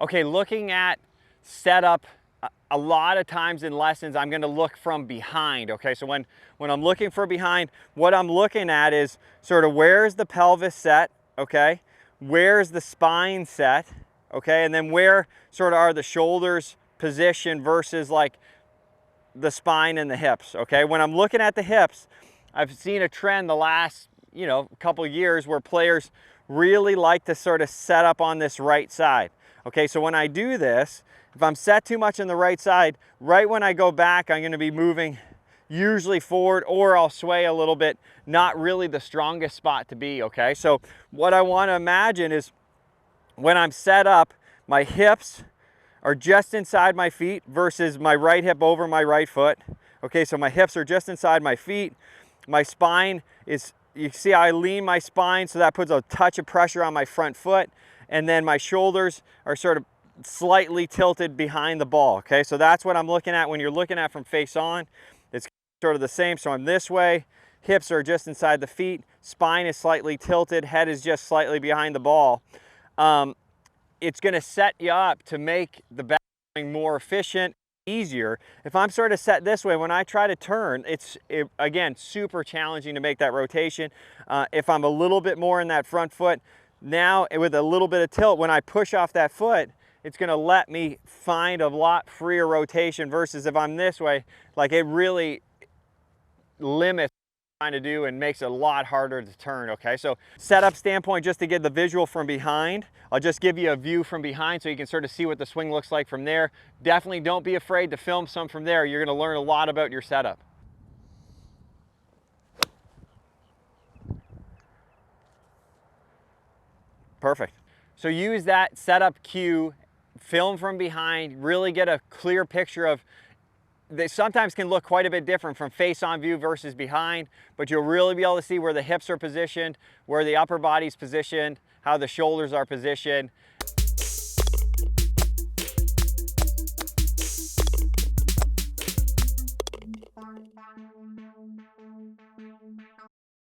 Okay, looking at setup, a lot of times in lessons, I'm gonna look from behind, okay? So when I'm looking for behind, what I'm looking at is sort of where's the pelvis set, okay? Where's the spine set, okay? And then where sort of are the shoulders positioned versus like the spine and the hips, okay? When I'm looking at the hips, I've seen a trend the last, couple years where players really like to sort of set up on this right side. Okay, so when I do this, if I'm set too much on the right side, right when I go back, I'm gonna be moving usually forward, or I'll sway a little bit, not really the strongest spot to be, okay? So what I wanna imagine is when I'm set up, my hips are just inside my feet versus my right hip over my right foot. Okay, so my hips are just inside my feet. My spine is, you see how I lean my spine, so that puts a touch of pressure on my front foot. And then my shoulders are sort of slightly tilted behind the ball. Okay, so that's what I'm looking at when you're looking at from face on. It's sort of the same. So I'm this way, hips are just inside the feet, spine is slightly tilted, head is just slightly behind the ball. It's going to set you up to make the battling more efficient, easier. If I'm sort of set this way, when I try to turn, again, super challenging to make that rotation. If I'm a little bit more in that front foot, now with a little bit of tilt, when I push off that foot, it's going to let me find a lot freer rotation versus if I'm this way, like it really limits trying to do and makes it a lot harder to turn. Okay, so setup standpoint, just to get the visual from behind, I'll just give you a view from behind so you can sort of see what the swing looks like from there. Definitely don't be afraid to film some from there. You're going to learn a lot about your setup. Perfect. So use that setup cue, film from behind, really get a clear picture of. They sometimes can look quite a bit different from face-on view versus behind, but you'll really be able to see where the hips are positioned, where the upper body's positioned, how the shoulders are positioned.